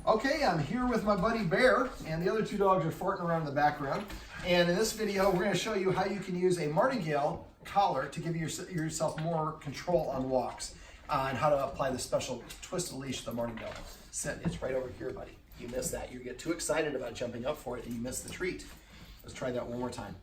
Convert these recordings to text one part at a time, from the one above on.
Okay, I'm here with my buddy Bear, and the other two dogs are farting around in the background. And in this video, we're going to show you how you can use a martingale collar to give yourself more control on walks, and how to apply the special twisted leash to the martingale. Sit, it's right over here, buddy. You missed that. You get too excited about jumping up for it, and you miss the treat. Let's try that one more time.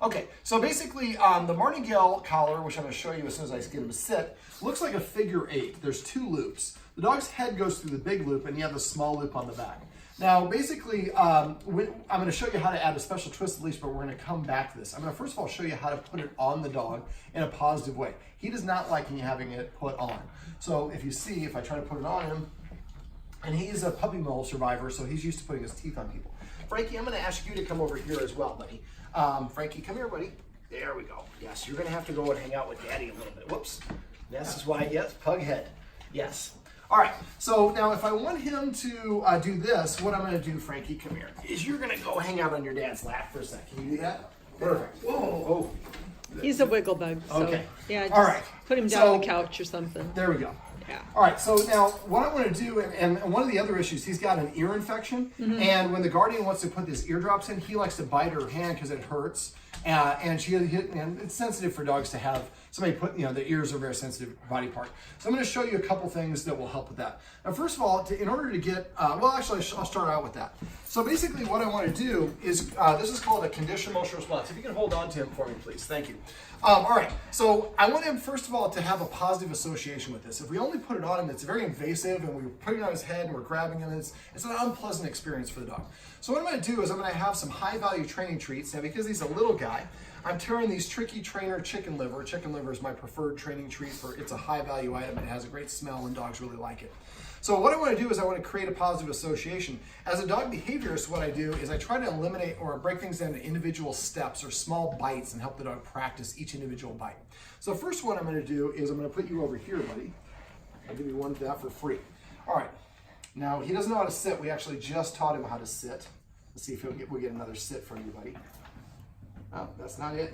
Okay, so basically the martingale collar, which I'm going to show you as soon as I get him to sit, looks like a figure 8. There's 2 loops. The dog's head goes through the big loop, and you have the small loop on the back. Now, basically, I'm going to show you how to add a special twisted leash, but we're going to come back to this. I'm going to first of all show you how to put it on the dog in a positive way. He does not like me having it put on. So if you see, if I try to put it on him, and he's a puppy mill survivor, so he's used to putting his teeth on people. Frankie, I'm going to ask you to come over here as well, buddy. Frankie, come here, buddy. There we go. Yes, you're going to have to go and hang out with Daddy a little bit. Whoops. This is why, yes, pug head. Yes. All right, so now if I want him to do this, what I'm going to do, Frankie, come here, is you're going to go hang out on your dad's lap for a second. Can you do that? Perfect. Whoa. Oh. He's a wiggle bug. So, okay. Yeah, just all right. Put him down on the couch or something. There we go. Yeah. All right, so now what I want to do, and one of the other issues, he's got an ear infection, and when the guardian wants to put his eardrops in, he likes to bite her hand because it hurts, and it's sensitive for dogs to have somebody put, the ears are a very sensitive body part. So I'm going to show you a couple things that will help with that. Now, first of all, in order to get, I'll start out with that. So basically what I want to do is, this is called a conditioned emotional response. If you can hold on to him for me, please. Thank you. All right, so I want him, first of all, to have a positive association with this. If we only put it on him, it's very invasive, and we're putting it on his head, and we're grabbing him, it's an unpleasant experience for the dog. So what I'm going to do is I'm going to have some high-value training treats. Now, because he's a little guy, I'm tearing these Tricky Trainer chicken liver. Chicken liver is my preferred training treat it's a high-value item, and it has a great smell, and dogs really like it. So what I want to do is I want to create a positive association. As a dog behaviorist, what I do is I try to eliminate or break things down into individual steps or small bites and help the dog practice each individual bite. So first one I'm going to do is I'm going to put you over here, buddy. I'll give you one of that for free. All right. Now, he doesn't know how to sit. We actually just taught him how to sit. Let's see if we'll get another sit from you, buddy. Oh, that's not it.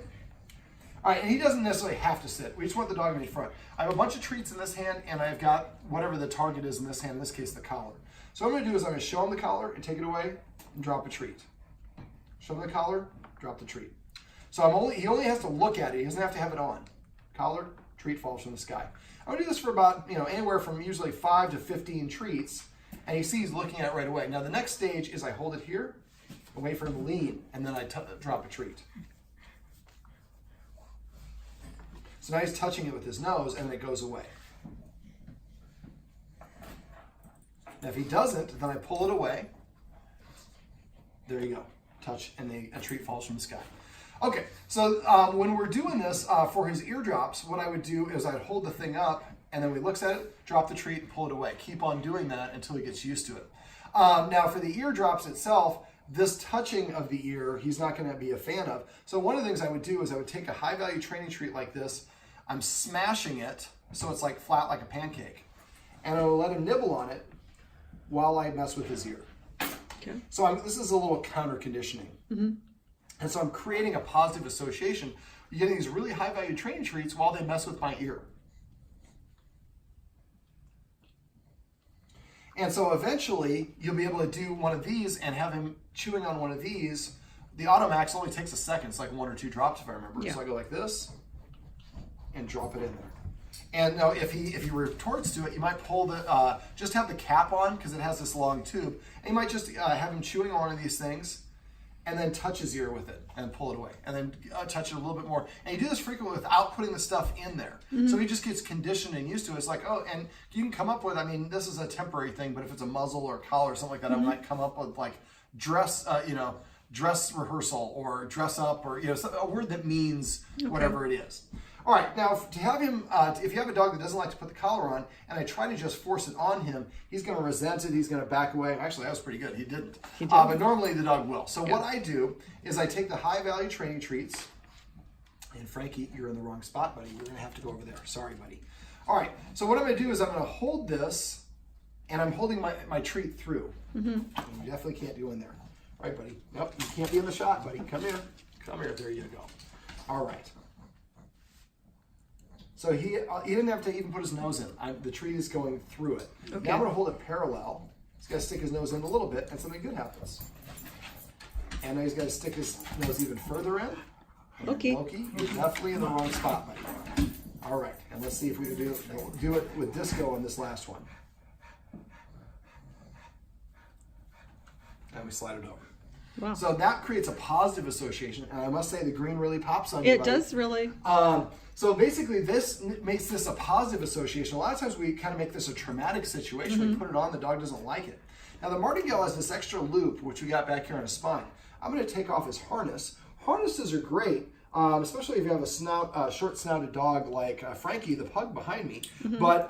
All right, and he doesn't necessarily have to sit. We just want the dog in the front. I have a bunch of treats in this hand, and I've got whatever the target is in this hand, in this case, the collar. So what I'm going to do is I'm going to show him the collar and take it away and drop a treat. Show him the collar, drop the treat. So he only has to look at it. He doesn't have to have it on. Collar, treat falls from the sky. I'm going to do this for about, anywhere from usually 5 to 15 treats, and you see he's looking at it right away. Now, the next stage is I hold it here, and wait for him to lean, and then I drop a treat. So now he's touching it with his nose, and it goes away. Now, if he doesn't, then I pull it away. There you go. Touch, and a treat falls from the sky. Okay, so when we're doing this for his eardrops, what I would do is I'd hold the thing up, and then when he looks at it, drop the treat, and pull it away. Keep on doing that until he gets used to it. Now, for the eardrops itself, this touching of the ear, he's not going to be a fan of. So one of the things I would do is I would take a high-value training treat like this. I'm smashing it so it's like flat like a pancake. And I will let him nibble on it while I mess with his ear. Okay. So this is a little counter conditioning. And so I'm creating a positive association. You're getting these really high-value training treats while they mess with my ear. And so eventually, you'll be able to do one of these and have him chewing on one of these. The Automax only takes a second. It's like 1 or 2 drops, if I remember. Yeah. So I go like this and drop it in there. And now, if he retorts to it, you might pull just have the cap on because it has this long tube. And you might just have him chewing on one of these things and then touch his ear with it and pull it away. And then touch it a little bit more. And you do this frequently without putting the stuff in there. So he just gets conditioned and used to it. It's like, oh, and you can come up with, this is a temporary thing, but if it's a muzzle or a collar or something like that, I might come up with like dress rehearsal or dress up or, a word that means whatever it is. All right, now to have him, if you have a dog that doesn't like to put the collar on, and I try to just force it on him, he's going to resent it, he's going to back away. Actually, that was pretty good, he didn't. But normally the dog will. So what I do is I take the high-value training treats, and Frankie, you're in the wrong spot, buddy. We're going to have to go over there. Sorry, buddy. All right, so what I'm going to do is I'm going to hold this, and I'm holding my treat through. You definitely can't go in there. All right, buddy. Nope, you can't be in the shot, buddy. Come here. Come here. There you go. All right. So he didn't have to even put his nose in. The treat is going through it. Okay. Now I'm going to hold it parallel, He's got to stick his nose in a little bit, and something good happens. And now he's got to stick his nose even further in. Loki. Loki, you're definitely in the wrong spot, buddy. All right, and let's see if we can do it with disco on this last one. And we slide it over. Wow. So that creates a positive association, and I must say the green really pops on you. It does really. So basically this makes this a positive association. A lot of times we kind of make this a traumatic situation. We put it on, the dog doesn't like it. Now the martingale has this extra loop, which we got back here on his spine. I'm going to take off his harness. Harnesses are great, especially if you have a short-snouted dog like Frankie, the pug behind me. But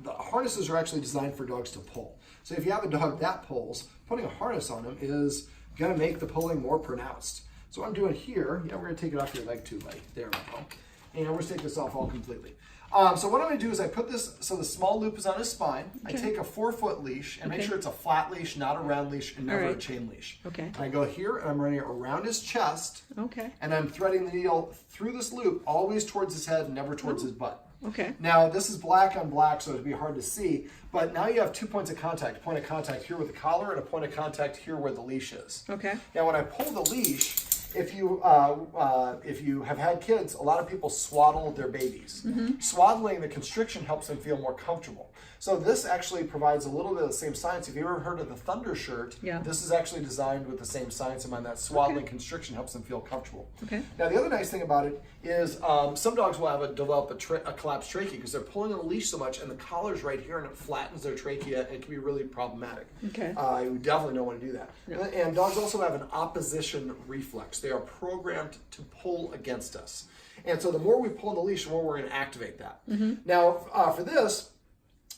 the harnesses are actually designed for dogs to pull. So if you have a dog that pulls, putting a harness on him is going to make the pulling more pronounced. So what I'm doing here, we're going to take it off your leg too, buddy. There we go. And we're going to take this off all completely. So what I'm going to do is I put this, so the small loop is on his spine. Okay. I take a 4-foot leash and make sure it's a flat leash, not a round leash, and never a chain leash. Okay. And I go here and I'm running it around his chest. Okay. And I'm threading the needle through this loop, always towards his head, never towards his butt. Okay. Now this is black on black, so it'd be hard to see, but now you have 2 points of contact. Point of contact here with the collar and a point of contact here where the leash is. Okay. Now when I pull the leash, if you have had kids, a lot of people swaddle their babies. Swaddling, the constriction helps them feel more comfortable. So this actually provides a little bit of the same science. If you ever heard of the Thunder shirt, this is actually designed with the same science in mind. That swaddling constriction helps them feel comfortable. Okay. Now the other nice thing about it is some dogs will have develop a collapsed trachea because they're pulling on the leash so much, and the collar's right here, and it flattens their trachea, and it can be really problematic. Okay. You definitely don't want to do that. No. And dogs also have an opposition reflex. They are programmed to pull against us. And so the more we pull on the leash, the more we're going to activate that. Now, for this,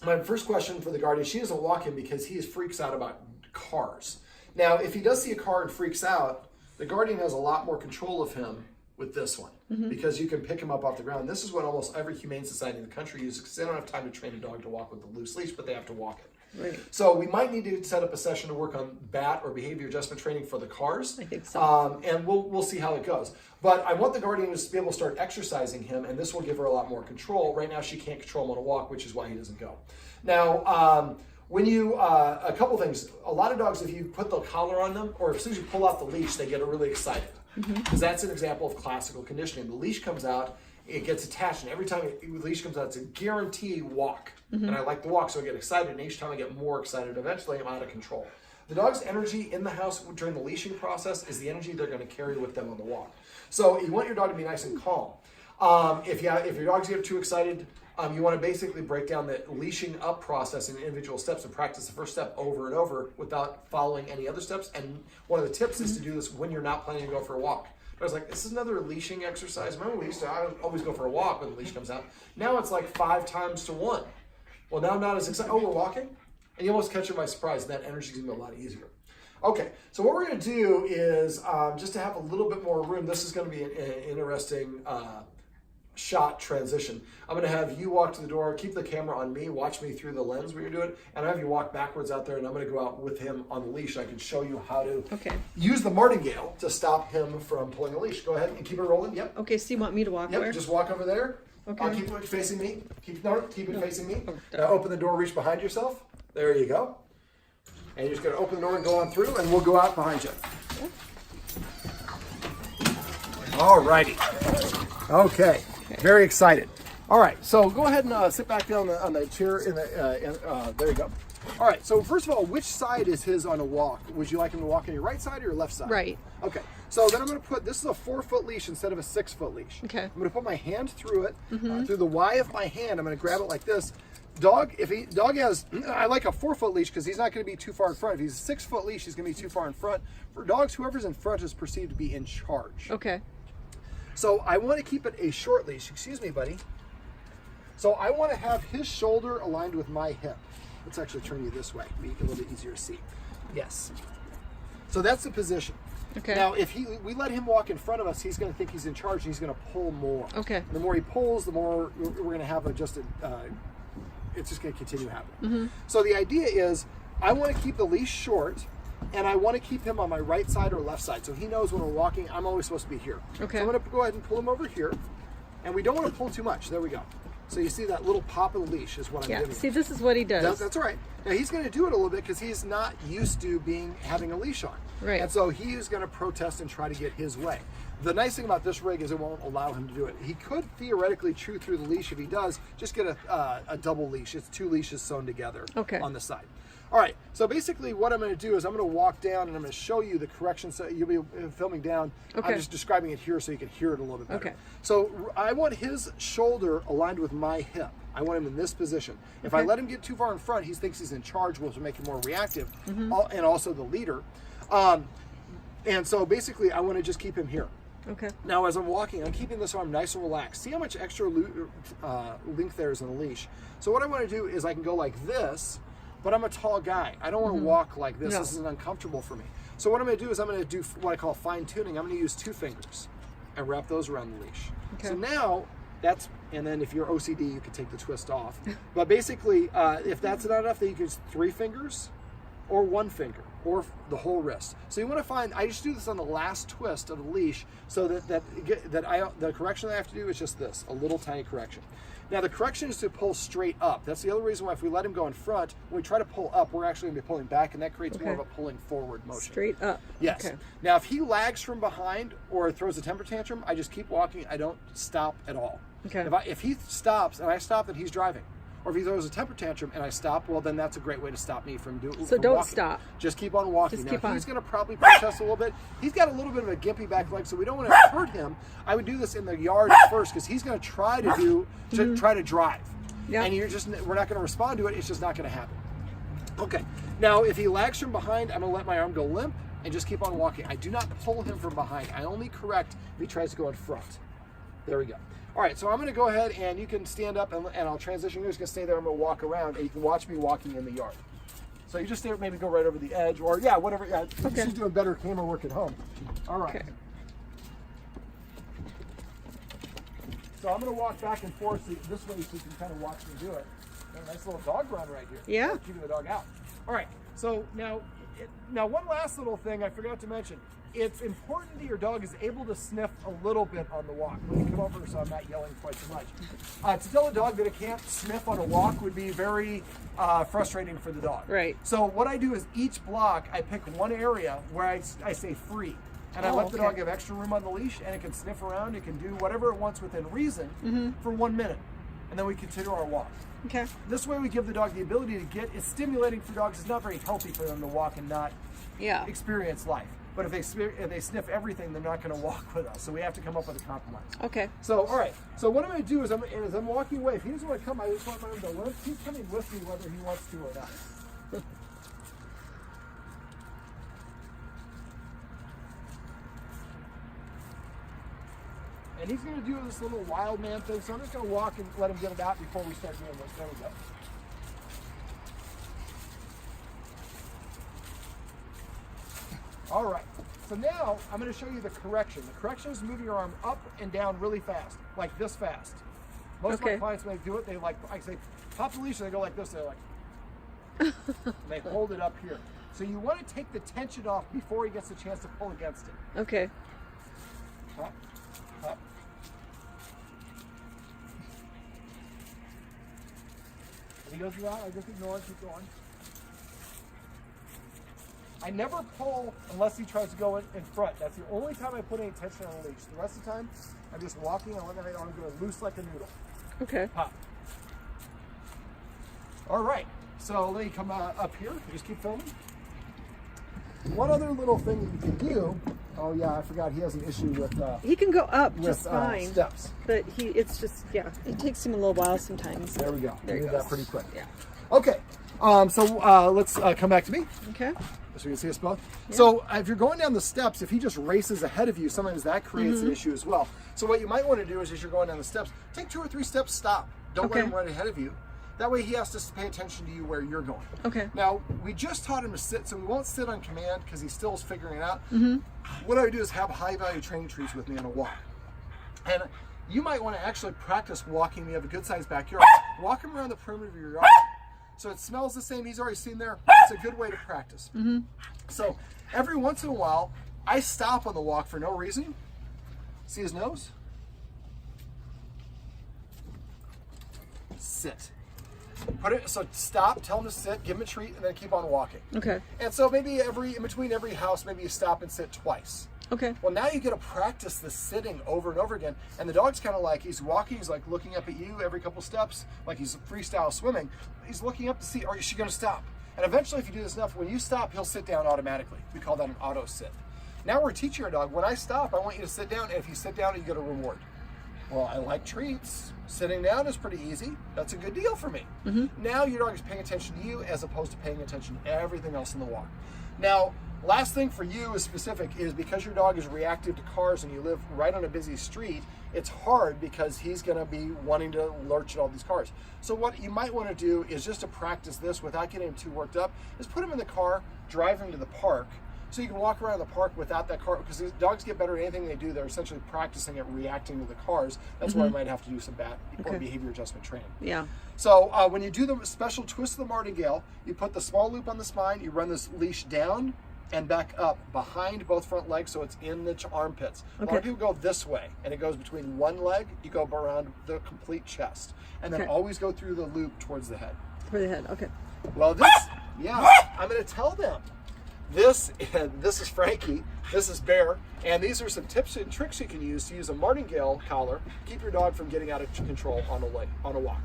my first question for the guardian, she doesn't walk him because he freaks out about cars. Now, if he does see a car and freaks out, the guardian has a lot more control of him with this one because you can pick him up off the ground. This is what almost every humane society in the country uses because they don't have time to train a dog to walk with a loose leash, but they have to walk it. Right. So we might need to set up a session to work on BAT or behavior adjustment training for the cars. I think so. And we'll see how it goes. But I want the guardian to be able to start exercising him, and this will give her a lot more control. Right now she can't control him on a walk, which is why he doesn't go. Now, when you, a couple things, a lot of dogs, if you put the collar on them, or as soon as you pull out the leash, they get really excited. Because that's an example of classical conditioning. The leash comes out, it gets attached, and every time the leash comes out, it's a guaranteed walk. And I like the walk, so I get excited, and each time I get more excited, eventually I'm out of control. The dog's energy in the house during the leashing process is the energy they're going to carry with them on the walk. So you want your dog to be nice and calm. If your dogs get too excited, you want to basically break down the leashing up process in individual steps and practice the first step over and over without following any other steps. And one of the tips is to do this when you're not planning to go for a walk. I was like, this is another leashing exercise. Remember, I always go for a walk when the leash comes out. Now it's like 5 times to 1. Well, now I'm not as excited. Oh, we're walking? And you almost catch it by surprise, and that energy is going to be a lot easier. Okay, so what we're going to do is, just to have a little bit more room, this is going to be an interesting shot transition. I'm going to have you walk to the door, keep the camera on me, watch me through the lens when you're doing it, and I have you walk backwards out there, and I'm going to go out with him on the leash. I can show you how to use the martingale to stop him from pulling a leash. Go ahead and keep it rolling. Yep. Okay, so you want me to walk where? Just walk over there. Okay. I'll keep it facing me. Keep it facing me. Now open the door, reach behind yourself. There you go. And you're just going to open the door and go on through, and we'll go out behind you. All righty. Okay. Very excited. All right, so go ahead and sit back down on the chair. There you go. All right, so first of all, which side is his on a walk? Would you like him to walk on your right side or your left side? Right. Okay, so then I'm going to put, this is a 4-foot leash instead of a 6-foot leash. Okay. I'm going to put my hand through it, through the Y of my hand. I'm going to grab it like this. Dog has, I like a 4-foot leash because he's not going to be too far in front. If he's a 6-foot leash, he's going to be too far in front. For dogs, whoever's in front is perceived to be in charge. Okay. So I want to keep it a short leash. Excuse me, buddy. So I want to have his shoulder aligned with my hip. Let's actually turn you this way, make it a little bit easier to see. Yes. So that's the position. Okay. Now, if we let him walk in front of us, he's going to think he's in charge, and he's going to pull more. Okay. And the more he pulls, the more we're going to have it's just going to continue happening. So the idea is, I want to keep the leash short, and I want to keep him on my right side or left side. So he knows when we're walking, I'm always supposed to be here. Okay. So I'm going to go ahead and pull him over here. And we don't want to pull too much. There we go. So you see that little pop of the leash is what I'm giving. See, this is what he does. That's all right. Now he's going to do it a little bit because he's not used to having a leash on. Right. And so he's going to protest and try to get his way. The nice thing about this rig is it won't allow him to do it. He could theoretically chew through the leash. If he does, just get a double leash. It's 2 leashes sewn together on the side. All right, so basically what I'm going to do is I'm going to walk down and I'm going to show you the correction. So you'll be filming down. Okay. I'm just describing it here so you can hear it a little bit better. Okay. So I want his shoulder aligned with my hip. I want him in this position. If I let him get too far in front, he thinks he's in charge, which will make him more reactive, and also the leader. And so basically I want to just keep him here. Okay. Now, as I'm walking, I'm keeping this arm nice and relaxed. See how much extra length there is in the leash. So what I want to do is I can go like this, but I'm a tall guy. I don't want to walk like this. No. This is uncomfortable for me. So what I'm going to do is I'm going to do what I call fine tuning. I'm going to use 2 fingers and wrap those around the leash. Okay. So now and then if you're OCD, you can take the twist off. But basically, if that's not enough, then you can use 3 fingers or 1 finger, or the whole wrist. So you want to find, I just do this on the last twist of the leash, so the correction that I have to do is just this, a little tiny correction. Now the correction is to pull straight up. That's the other reason why if we let him go in front, when we try to pull up, we're actually going to be pulling back, and that creates more of a pulling forward motion. Straight up. Yes. Okay. Now if he lags from behind or throws a temper tantrum, I just keep walking. I don't stop at all. Okay. If he stops and I stop, then he's driving. Or if he throws a temper tantrum and I stop, well, then that's a great way to stop me from doing. So don't stop. Just keep on walking. Just now, keep on. he's going to probably protest a little bit. He's got a little bit of a gimpy back leg, so we don't want to hurt him. I would do this in the yard at first because he's going to try to drive. Yeah. And we're not going to respond to it. It's just not going to happen. Okay. Now, if he lags from behind, I'm going to let my arm go limp and just keep on walking. I do not pull him from behind. I only correct if he tries to go in front. There we go. All right, so I'm going to go ahead and you can stand up and I'll transition. You're just going to stay there. I'm going to walk around and you can watch me walking in the yard. So you just stay, maybe go right over the edge or whatever. Yeah, okay. She's doing better camera work at home. All right. Okay. So I'm going to walk back and forth this way so you can kind of watch me do it. Got a nice little dog run right here. Yeah. Keeping the dog out. All right. So now one last little thing I forgot to mention. It's important that your dog is able to sniff a little bit on the walk. Let me come over so I'm not yelling quite so much. To tell a dog that it can't sniff on a walk would be very frustrating for the dog. Right. So what I do is each block, I pick one area where I say free. And I let the dog have extra room on the leash and it can sniff around. It can do whatever it wants within reason for 1 minute. And then we continue our walk. Okay. This way we give the dog the ability to it's stimulating for dogs. It's not very healthy for them to walk and not experience life. But if they sniff everything, they're not going to walk with us. So we have to come up with a compromise. Okay. So, all right. So what I'm going to do is as I'm walking away, if he doesn't want to come, I just want him to limp. He's coming with me whether he wants to or not. And he's going to do this little wild man thing. So I'm just going to walk and let him get it out before we start doing this. There we go. All right, so now I'm going to show you the correction. The correction is moving your arm up and down really fast, like this fast. Most of my clients, when they do it, I say, pop the leash, and they go like this, they're like, they hold it up here. So you want to take the tension off before he gets a chance to pull against it. Okay. Up, up. If he goes around, I just ignore it, keep going. I never pull unless he tries to go in front. That's the only time I put any tension on the leash. The rest of the time, I'm just walking and letting my arm go loose like a noodle. Okay. Pop. All right. So let me come up here. Just keep filming. One other little thing that you can do. Oh yeah, I forgot he has an issue with. He can go up just fine. Steps. But it's just it takes him a little while sometimes. There we go. There we you did go. that pretty quick. Yeah. Okay. So let's come back to me. Okay. So you can see us both. Yeah. So if you're going down the steps, if he just races ahead of you, sometimes that creates an issue as well. So what you might want to do is, as you're going down the steps, take 2 or 3 steps, stop. Don't let him run ahead of you. That way he has to pay attention to you where you're going. Okay. Now, we just taught him to sit, so we won't sit on command because he still is figuring it out. What I would do is have high-value training trees with me on a walk. And you might want to actually practice walking. You have a good-sized backyard. Walk him around the perimeter of your yard. So it smells the same. He's already seen there. It's a good way to practice. So every once in a while, I stop on the walk for no reason. See his nose? Sit. So stop, tell him to sit, give him a treat, and then keep on walking. Okay. And so maybe in between every house, maybe you stop and sit twice. Okay. Well, now you get to practice this sitting over and over again. And the dog's kind of like, he's walking, he's like looking up at you every couple steps, like he's freestyle swimming. He's looking up to see, is she going to stop? And eventually, if you do this enough, when you stop, he'll sit down automatically. We call that an auto sit. Now we're teaching our dog, when I stop, I want you to sit down. And if you sit down, you get a reward. Well, I like treats. Sitting down is pretty easy. That's a good deal for me. Now your dog is paying attention to you as opposed to paying attention to everything else in the walk. Now, last thing for you is specific is because your dog is reactive to cars and you live right on a busy street, it's hard because he's going to be wanting to lurch at all these cars. So what you might want to do is just to practice this without getting him too worked up, is put him in the car, drive him to the park, so you can walk around the park without that car, because dogs get better at anything they do. They're essentially practicing at reacting to the cars. That's why I might have to do some or behavior adjustment training. Yeah. So when you do the special twist of the martingale, you put the small loop on the spine, you run this leash down and back up behind both front legs so it's in the armpits. A lot of people go this way, and it goes between one leg, you go around the complete chest, and then always go through the loop towards the head. For the head, okay. Well, I'm going to tell them. This is Frankie, this is Bear, and these are some tips and tricks you can use to use a martingale collar, keep your dog from getting out of control on a walk.